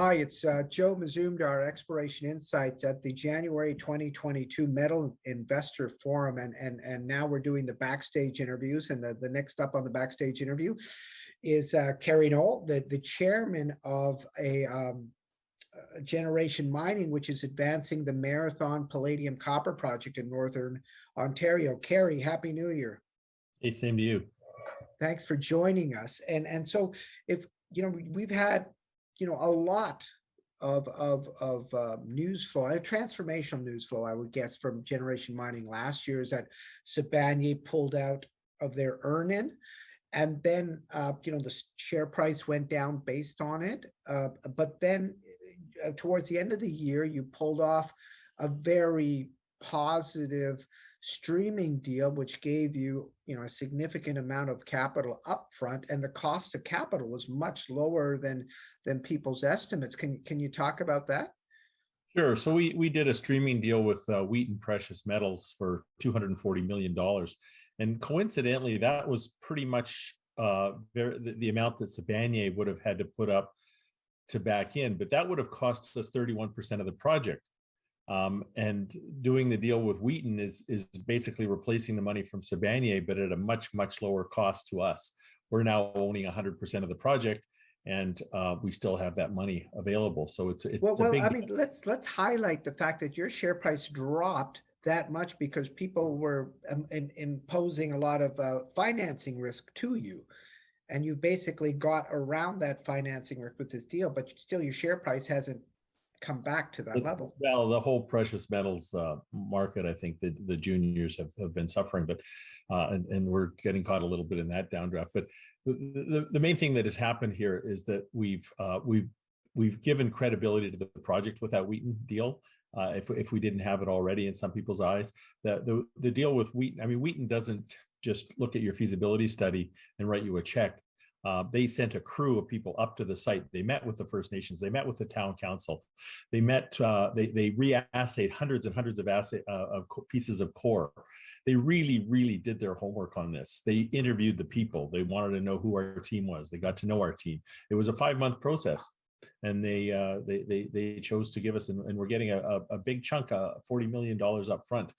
Hi, it's Joe Mazumdar, Exploration Insights at the January 2022 Metal Investor Forum. And now we're doing the backstage interviews. And the next up on the backstage interview is Kerry Knoll, the chairman of a Generation Mining, which is advancing the Marathon Palladium-Copper project in Northern Ontario. Kerry, Happy New Year. Hey, same to you. Thanks for joining us. And so if, we've had, a lot of news flow, a transformational news flow, I would guess, from Generation Mining last year is that Sibanye pulled out of their earn-in. And then, the share price went down based on it. But then towards the end of the year, you pulled off a very positive streaming deal, which gave you, a significant amount of capital upfront, and the cost of capital was much lower than people's estimates. Can you talk about that? Sure. So we did a streaming deal with Wheaton Precious Metals for $240 million. And coincidentally, that was pretty much the amount that Sibanye would have had to put up to back in, but that would have cost us 31% of the project. And doing the deal with Wheaton is basically replacing the money from Sibanye, but at a much, much lower cost to us. We're now owning 100% of the project, and we still have that money available. So it's a big deal. Let's highlight the fact that your share price dropped that much because people were imposing a lot of financing risk to you. And you basically got around that financing risk with this deal, but still your share price hasn't come back to that level. Well, the whole precious metals market, I think that the juniors have been suffering, but and we're getting caught a little bit in that downdraft. But the main thing that has happened here is that we've given credibility to the project with that Wheaton deal. If we didn't have it already in some people's eyes, the deal with Wheaton, I mean, Wheaton doesn't just look at your feasibility study and write you a check. They sent a crew of people up to the site. They met with the First Nations. They met with the town council. They met. They re-assayed hundreds and hundreds of pieces of core. They really, really did their homework on this. They interviewed the people. They wanted to know who our team was. They got to know our team. It was a 5-month process, and they chose to give us, and we're getting a big chunk, $40 million up front.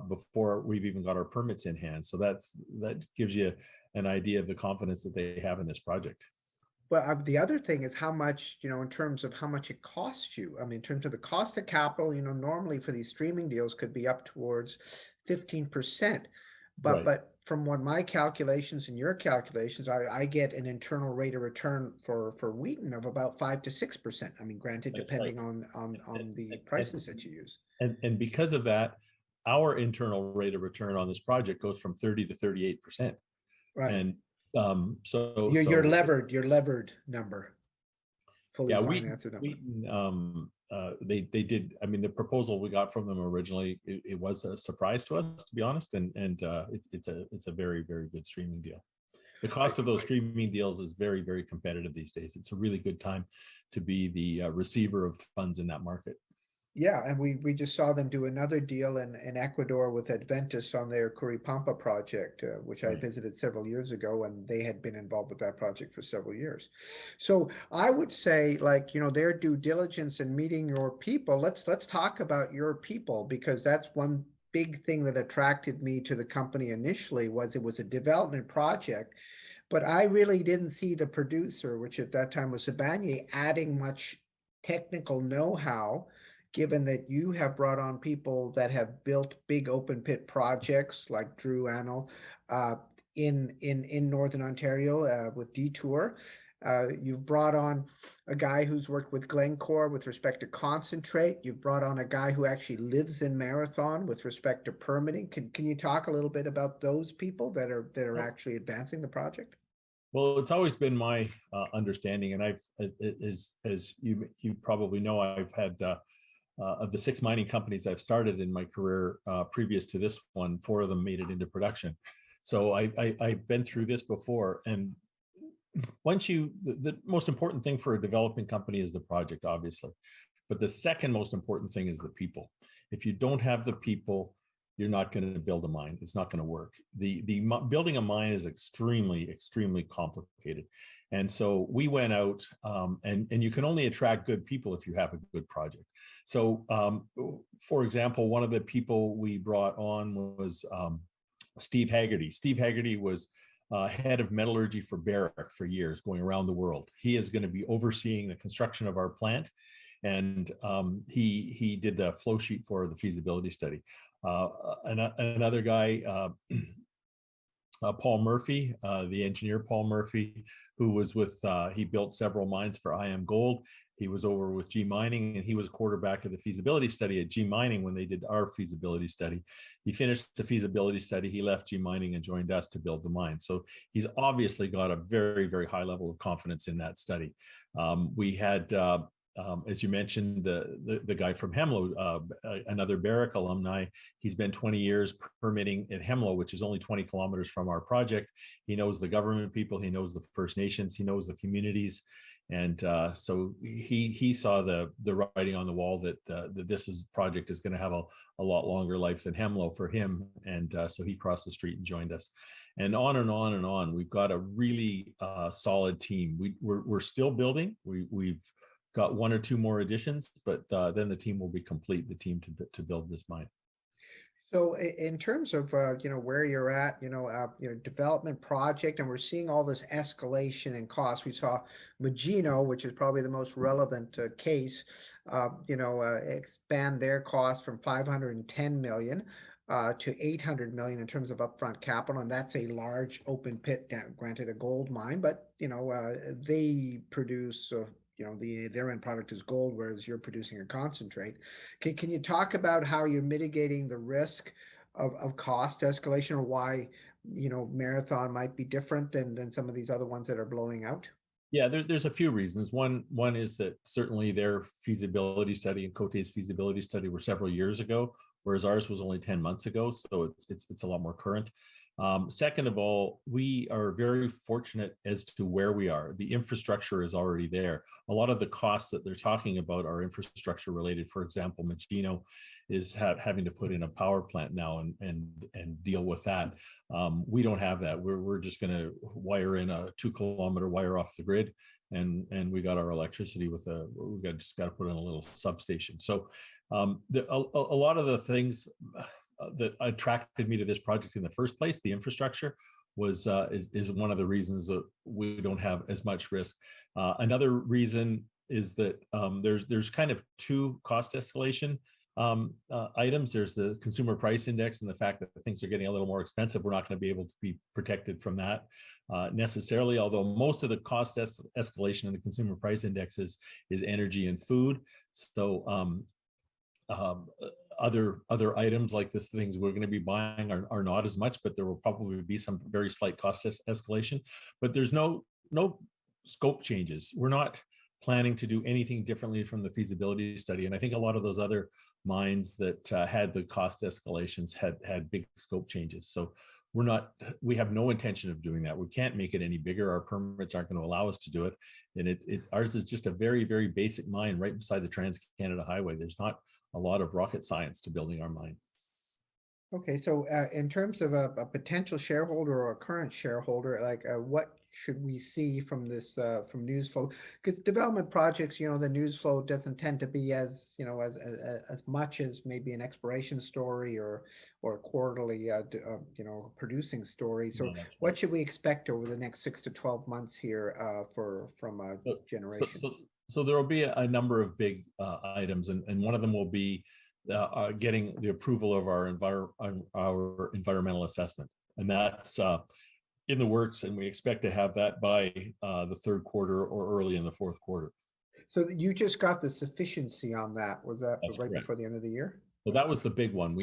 Before we've even got our permits in hand. So that gives you an idea of the confidence that they have in this project. Well, the other thing is how much, in terms of how much it costs you. I mean, in terms of the cost of capital, normally for these streaming deals could be up towards 15%. But from what my calculations and your calculations, I get an internal rate of return for Wheaton of about 5 to 6%. I mean, granted, depending on the prices that you use. And because of that, our internal rate of return on this project goes from 30 to 38%. Right. And your levered number, fully financed number. Wheaton, they did. I mean, the proposal we got from them originally, it was a surprise to us, to be honest. And it's a very, very good streaming deal. The cost of those streaming deals is very, very competitive these days. It's a really good time to be the receiver of funds in that market. Yeah, and we just saw them do another deal in Ecuador with Adventus on their Curipamba project, which I visited several years ago, and they had been involved with that project for several years. So I would say, their due diligence in meeting your people. Let's talk about your people, because that's one big thing that attracted me to the company initially. Was it was a development project, but I really didn't see the producer, which at that time was Sibanye, adding much technical know-how, given that you have brought on people that have built big open pit projects like Drew Annell in Northern Ontario with Detour. You've brought on a guy who's worked with Glencore with respect to concentrate. You've brought on a guy who actually lives in Marathon with respect to permitting. Can you talk a little bit about those people that are actually advancing the project? Well, it's always been my understanding, and I've, as you probably know, I've had of the 6 mining companies I've started in my career previous to this one, 4 of them made it into production. So I've been through this before. And once the most important thing for a developing company is the project, obviously. But the second most important thing is the people. If you don't have the people, you're not going to build a mine. It's not going to work. Building a mine is extremely complicated. And so we went out, and you can only attract good people if you have a good project. So, for example, one of the people we brought on was Steve Haggerty. Steve Haggerty was head of metallurgy for Barrick for years, going around the world. He is going to be overseeing the construction of our plant, and he did the flow sheet for the feasibility study. Another guy, Paul Murphy, the engineer Paul Murphy, who was with, he built several mines for IM Gold. He was over with G Mining, and he was quarterback of the feasibility study at G Mining when they did our feasibility study. He finished the feasibility study, he left G Mining and joined us to build the mine. So he's obviously got a very high level of confidence in that study. We had, as you mentioned, the guy from Hemlo, another Barrick alumni. He's been 20 years permitting at Hemlo, which is only 20 kilometers from our project. He knows the government people, he knows the First Nations, he knows the communities. And so he saw the writing on the wall that this project is going to have a lot longer life than Hemlo for him. And so he crossed the street and joined us. And on and on and on. We've got a really solid team. We're still building. We've got one or two more additions, but then the team will be complete, the team to build this mine. So in terms of where you're at, development project, and we're seeing all this escalation in costs. We saw Magino, which is probably the most relevant case, expand their cost from 510 million to 800 million in terms of upfront capital, and that's a large open pit, granted a gold mine, but they produce. Their end product is gold, whereas you're producing a concentrate. Can you talk about how you're mitigating the risk of cost escalation, or why, Marathon might be different than some of these other ones that are blowing out? Yeah, there's a few reasons. One is that certainly their feasibility study and Côté's feasibility study were several years ago, whereas ours was only 10 months ago. So it's a lot more current. Second of all, we are very fortunate as to where we are. The infrastructure is already there. A lot of the costs that they're talking about are infrastructure related. For example, Magino is having to put in a power plant now and deal with that. We don't have that. We're just going to wire in a 2-kilometer wire off the grid, and we got our electricity with just got to put in a little substation. So a lot of the things that attracted me to this project in the first place, the infrastructure, is one of the reasons that we don't have as much risk. Another reason is that there's kind of two cost escalation items. There's the consumer price index, and the fact that things are getting a little more expensive. We're not going to be able to be protected from that necessarily, although most of the cost escalation in the consumer price index is energy and food. So other items like this, things we're going to be buying are not as much, but there will probably be some very slight cost escalation. But there's no scope changes. We're not planning to do anything differently from the feasibility study. And I think a lot of those other mines that had the cost escalations had big scope changes. So we have no intention of doing that. We can't make it any bigger. Our permits aren't going to allow us to do it. And ours is just a very basic mine right beside the Trans-Canada Highway. There's not a lot of rocket science to building our mine. Okay, so in terms of a potential shareholder or a current shareholder, like what should we see from this from Newsflow? Because development projects, the Newsflow doesn't tend to be as as much as maybe an exploration story or a quarterly producing story. So what should we expect over the next 6 to 12 months here from Generation? So there will be a number of big items, and one of them will be getting the approval of our environmental assessment, and that's in the works, and we expect to have that by the third quarter or early in the fourth quarter. So you just got the sufficiency on that. Was that That's right correct. before the end of the year? So that was the big one.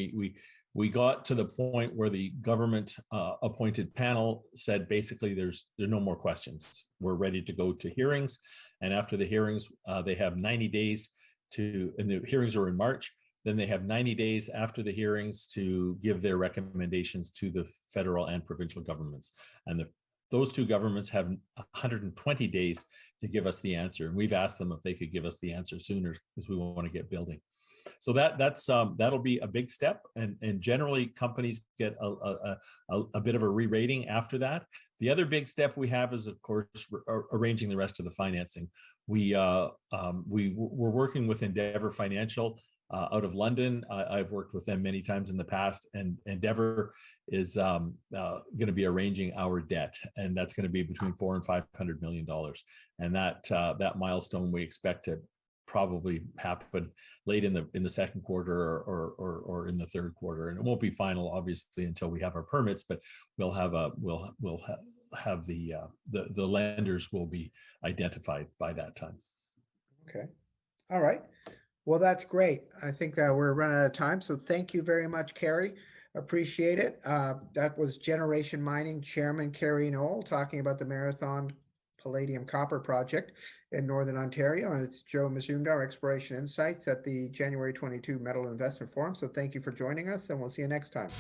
We got to the point where the government appointed panel said basically there are no more questions. We're ready to go to hearings, and after the hearings, they have 90 days and the hearings are in March. Then they have 90 days after the hearings to give their recommendations to the federal and provincial governments. And those two governments have 120 days to give us the answer. And we've asked them if they could give us the answer sooner because we want to get building. So that'll be a big step. And generally companies get a bit of a re-rating after that. The other big step we have is, of course, arranging the rest of the financing. We're working with Endeavour Financial out of London. I've worked with them many times in the past, and Endeavour is going to be arranging our debt, and that's going to be between $400 and $500 million. And that milestone we expect to probably happen late in the second quarter or in the third quarter, and it won't be final obviously until we have our permits, but we'll have the lenders will be identified by that time. Okay, all right. Well, that's great. I think that we're running out of time, so thank you very much, Kerry. Appreciate it. That was Generation Mining Chairman Kerry Knoll talking about the Marathon Palladium-Copper project in Northern Ontario. And it's Joe Mazumdar, Exploration Insights at the January 22 Metal Investment Forum. So thank you for joining us, and we'll see you next time.